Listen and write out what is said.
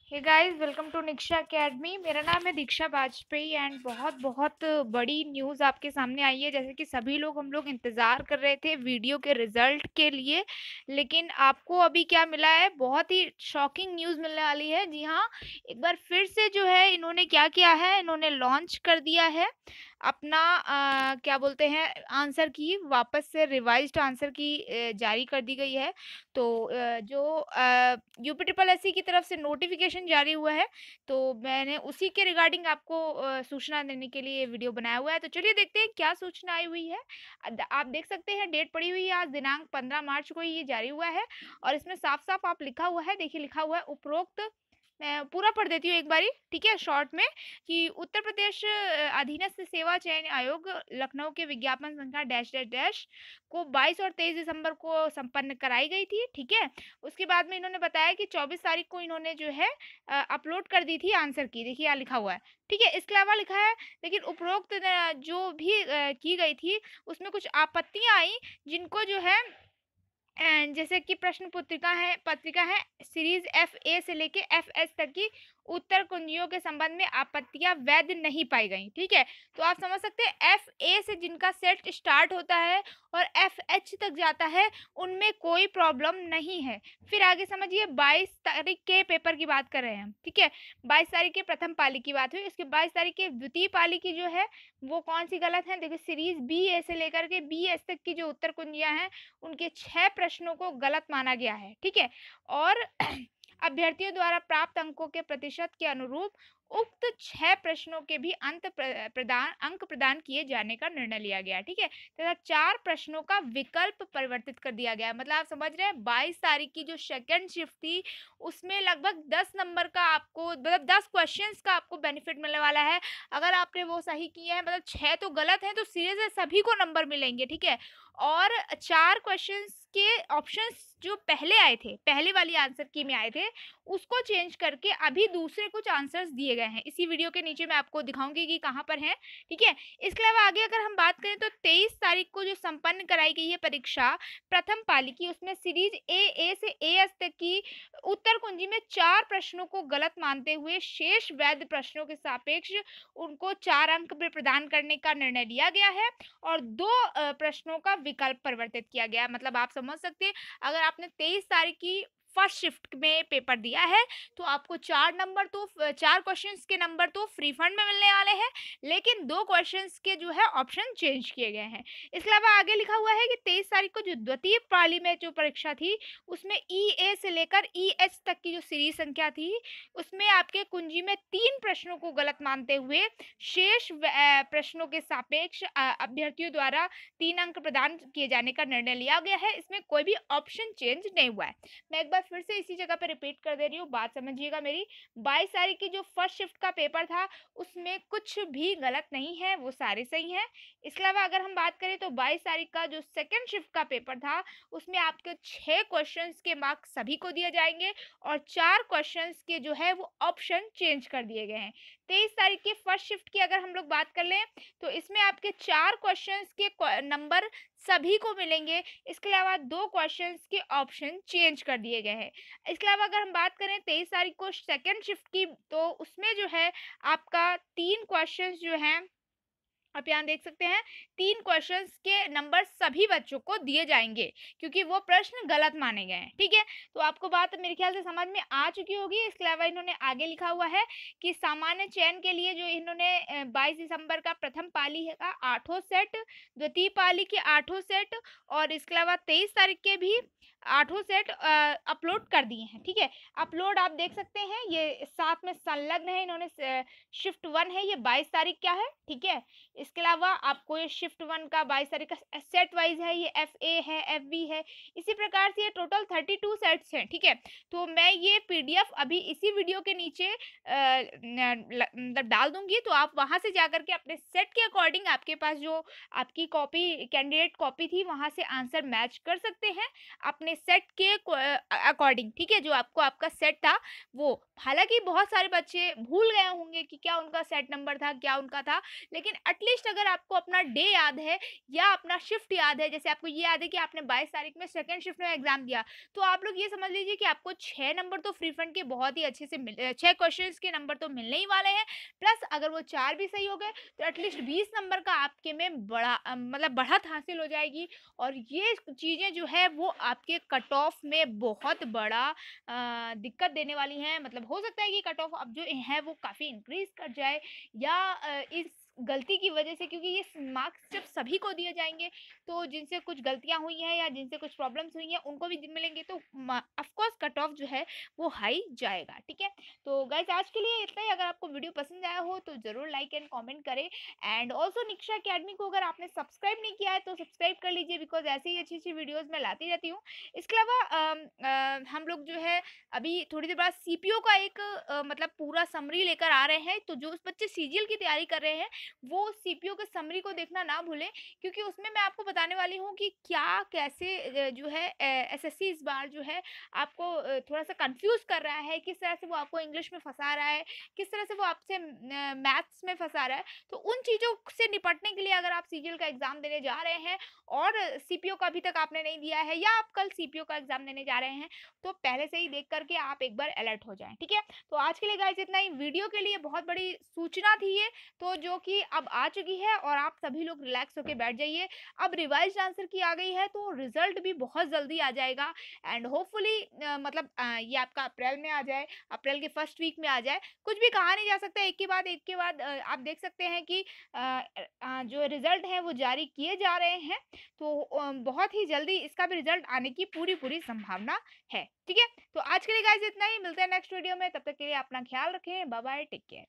Hey guys, welcome to Niksha academy. मेरा नाम है दीक्षा वाजपेयी एंड बहुत बहुत बड़ी न्यूज़ आपके सामने आई है। जैसे कि सभी लोग हम लोग इंतज़ार कर रहे थे वीडियो के रिजल्ट के लिए, लेकिन आपको अभी क्या मिला है, बहुत ही शॉकिंग न्यूज़ मिलने वाली है। जी हाँ, एक बार फिर से जो है इन्होंने क्या किया है, इन्होंने लॉन्च कर दिया है अपना क्या बोलते हैं, आंसर की वापस से रिवाइज्ड आंसर की जारी कर दी गई है। तो जो यूपी ट्रिपल एससी की तरफ से नोटिफिकेशन जारी हुआ है, तो मैंने उसी के रिगार्डिंग आपको सूचना देने के लिए ये वीडियो बनाया हुआ है। तो चलिए देखते हैं क्या सूचना आई हुई है। आप देख सकते हैं डेट पड़ी हुई है, आज दिनांक 15 मार्च को ये जारी हुआ है और इसमें साफ साफ आप लिखा हुआ है, देखिए लिखा हुआ है उपरोक्त। मैं पूरा पढ़ देती हूँ एक बारी, ठीक है, शॉर्ट में, कि उत्तर प्रदेश अधीनस्थ सेवा चयन आयोग लखनऊ के विज्ञापन संख्या डैश डैश डैश को 22 और 23 दिसंबर को संपन्न कराई गई थी, ठीक है। उसके बाद में इन्होंने बताया कि 24 तारीख को इन्होंने जो है अपलोड कर दी थी आंसर की, देखिए यहाँ लिखा हुआ है, ठीक है। इसके अलावा लिखा है, लेकिन उपरोक्त जो भी की गई थी उसमें कुछ आपत्तियां आई, जिनको जो है एंड जैसे कि प्रश्न पत्रिका है सीरीज एफ ए से लेके एफ एच तक की उत्तर कुंजियों के संबंध में आपत्तियां वैध नहीं पाई गई, ठीक है। तो आप समझ सकते हैं एफ ए से जिनका सेट स्टार्ट होता है और एफ एच तक जाता है उनमें कोई प्रॉब्लम नहीं है। फिर आगे समझिए, 22 तारीख के पेपर की बात कर रहे हैं हम, ठीक है। 22 तारीख के प्रथम पाली की बात हुई, इसके 22 तारीख के द्वितीय पाली की जो है वो कौन सी गलत है, देखिए सीरीज बी ए से लेकर के बी एस तक की जो उत्तर कुंजियां हैं उनके 6 प्रश्नों को गलत माना गया है, ठीक है। और अभ्यर्थियों द्वारा प्राप्त अंकों के प्रतिशत के अनुरूप उक्त 6 प्रश्नों के भी अंक प्रदान किए जाने का निर्णय लिया गया, ठीक है। तथा 4 प्रश्नों का विकल्प परिवर्तित कर दिया गया। मतलब आप समझ रहे हैं 22 तारीख की जो सेकंड शिफ्ट थी उसमें लगभग 10 नंबर का आपको, मतलब 10 क्वेश्चंस का आपको बेनिफिट मिलने वाला है। अगर आपने वो सही किए हैं, मतलब 6 तो गलत हैं, तो सीरियस है सभी को नंबर मिलेंगे, ठीक है। और 4 क्वेश्चंस के ऑप्शंस जो पहले आए थे, पहले वाली आंसर की में आए थे, उसको चेंज करके अभी दूसरे कुछ आंसर्स दिए गए हैं। इसी वीडियो के नीचे मैं आपको दिखाऊंगी कि कहाँ पर हैं, ठीक है। इसके अलावा आगे अगर हम बात करें तो 23 तारीख को जो संपन्न कराई गई है परीक्षा प्रथम पाली की, उसमें सीरीज ए से ए एस तक की उत्तर कुंजी में 4 प्रश्नों को गलत मानते हुए शेष वैध प्रश्नों के सापेक्ष उनको 4 अंक भी प्रदान करने का निर्णय लिया गया है और 2 प्रश्नों का विकल्प परिवर्तित किया गया। मतलब आप समझ सकते हैं, अगर आपने 23 तारीख की फर्स्ट शिफ्ट में पेपर दिया है तो आपको 4 क्वेश्चंस के नंबर तो फ्री फंड में मिलने वाले हैं, लेकिन 2 क्वेश्चंस के जो है ऑप्शन चेंज किए गए हैं। इसके अलावा आगे लिखा हुआ है कि 23 तारीख को जो द्वितीय पाली में जो परीक्षा थी उसमें ई ए से लेकर ई एच तक की जो सीरीज संख्या थी उसमें आपके कुंजी में 3 प्रश्नों को गलत मानते हुए शेष प्रश्नों के सापेक्ष अभ्यर्थियों द्वारा 3 अंक प्रदान किए जाने का निर्णय लिया गया है। इसमें कोई भी ऑप्शन चेंज नहीं हुआ है। मैं एक बार फिर से इसी जगह पे रिपीट कर दे रही हूँ, बात समझिएगा मेरी। 22 तारीख की जो फर्स्ट शिफ्ट का पेपर था उसमें कुछ भी गलत नहीं है, वो सारे सही हैं। इसके अलावा अगर हम बात करें तो 22 तारीख का जो सेकेंड शिफ्ट का पेपर था उसमें आपके 6 क्वेश्चंस के मार्क्स सभी को दिए जाएंगे और 4 क्वेश्चंस के जो है वो ऑप्शन चेंज कर दिए गए हैं। 23 तारीख की फर्स्ट शिफ्ट की अगर हम लोग बात कर लें तो इसमें आपके 4 क्वेश्चंस के नंबर सभी को मिलेंगे। इसके अलावा 2 क्वेश्चंस के ऑप्शन चेंज कर दिए गए हैं। इसके अलावा अगर हम बात करें 23 तारीख को सेकंड शिफ्ट की, तो उसमें जो है आपका 3 क्वेश्चंस जो हैं, आप यहाँ देख सकते हैं, 3 क्वेश्चंस के नंबर सभी बच्चों को दिए जाएंगे क्योंकि वो प्रश्न गलत माने गए हैं, ठीक है। तो आपको बात मेरे ख्याल से समझ में आ चुकी होगी। इसके अलावा इन्होंने आगे लिखा हुआ है कि सामान्य चयन के लिए जो इन्होंने 22 दिसंबर का प्रथम पाली है का 8 सेट, द्वितीय पाली के 8 सेट और इसके अलावा 23 तारीख के भी 8 सेट अपलोड कर दिए हैं, ठीक है। अपलोड आप देख सकते हैं, ये साथ में संलग्न है, इन्होंने शिफ्ट 1 है, ये 22 तारीख क्या है, ठीक है। इसके अलावा आपको ये शिफ्ट 1 का 22 तारीख का सेट वाइज है, ये एफ ए है, एफ बी है, इसी प्रकार से ये टोटल 32 सेट्स हैं, ठीक है। तो मैं ये पीडीएफ अभी इसी वीडियो के नीचे मतलब डाल दूंगी, तो आप वहां से जाकर के अपने सेट के अकॉर्डिंग आपके पास जो आपकी कॉपी कैंडिडेट कॉपी थी वहां से आंसर मैच कर सकते हैं। अपने अपने सेट के अकॉर्डिंग, ठीक है? जो आपको आपका सेट था वो। हालाँकि बहुत सारे बच्चे भूल गए होंगे कि क्या उनका सेट नंबर था, क्या उनका था, लेकिन एटलीस्ट अगर आपको अपना डे याद है या अपना शिफ्ट याद है, जैसे आपको ये याद है कि आपने 22 तारीख में सेकंड शिफ्ट में एग्ज़ाम दिया, तो आप लोग ये समझ लीजिए कि आपको 6 नंबर तो फ्री फंड के बहुत ही अच्छे से 6 क्वेश्चंस के नंबर तो मिलने ही वाले हैं। प्लस अगर वो 4 भी सही हो गए तो एटलीस्ट 20 नंबर का आपके में मतलब बढ़त हासिल हो जाएगी, और ये चीज़ें जो है वो आपके कट ऑफ में बहुत बड़ा दिक्कत देने वाली हैं। मतलब हो सकता है कि कट ऑफ अब जो है वो काफ़ी इंक्रीज़ कर जाए, या इस गलती की वजह से, क्योंकि ये मार्क्स जब सभी को दिए जाएँगे, तो जिनसे कुछ गलतियाँ हुई हैं या जिनसे कुछ प्रॉब्लम्स हुई हैं उनको भी मिलेंगे, तो ऑफ कोर्स कट ऑफ जो है वो हाई जाएगा, ठीक है? तो गाइस आज के लिए इतना ही। अगर आपको वीडियो पसंद आया हो तो ज़रूर लाइक एंड कमेंट करें, एंड ऑल्सो निक्षा अकेडमी को अगर आपने सब्सक्राइब नहीं किया है तो सब्सक्राइब कर लीजिए, बिकॉज़ ऐसी ही अच्छी-अच्छी वीडियोज़ मैं लाती रहती हूँ। इसके अलावा हम लोग जो है अभी थोड़ी देर बाद सीपीओ का एक मतलब पूरा समरी लेकर आ रहे हैं, तो जो उस बच्चे सीजीएल की तैयारी कर रहे हैं वो सीपीओ के समरी को देखना ना भूलें, क्योंकि उसमें मैं आपको बताने वाली हूँ कि क्या कैसे जो है एसएससी इस बार जो है आपको थोड़ा-सा कन्फ्यूज़ कर रहा है, किस तरह से वो आपको इंग्लिश में फँसा रहा है, किस तरह से वो आपसे मैथ्स में फँसा रहा है। तो उन चीज़ों से निपटने के लिए अगर आप सीजीएल का एग्ज़ाम देने जा रहे हैं और सीपीओ का अभी तक आपने नहीं दिया है, या आप कल सीपीओ का एग्ज़ाम देने जा रहे हैं, तो पहले से ही देख कर के आप एक बार अलर्ट हो जाएँ, ठीक है? तो आज के लिए गाइस इतना ही। वीडियो के लिए बहुत बड़ी सूचना थी ये, तो जो कि अब आ चुकी है, और आप सभी लोग रिलैक्स होके बैठ जाइए। अब रिवाइज्ड आंसर की आ गई है तो रिजल्ट भी बहुत जल्दी आ जाएगा, एंड होपफुली मतलब ये आपका अप्रैल में आ जाए, अप्रैल के फर्स्ट वीक में आ जाए। कुछ भी कहा नहीं जा सकता, एक के बाद आप देख सकते हैं कि जो रिजल्ट है वो जारी किए जा रहे हैं, तो बहुत ही जल्दी इसका भी रिजल्ट आने की पूरी पूरी संभावना है, ठीक है? तो आज के लिए गाइस इतना ही। मिलते हैं नेक्स्ट वीडियो में, तब तक के लिए अपना ख्याल रखें। Bye bye, take care.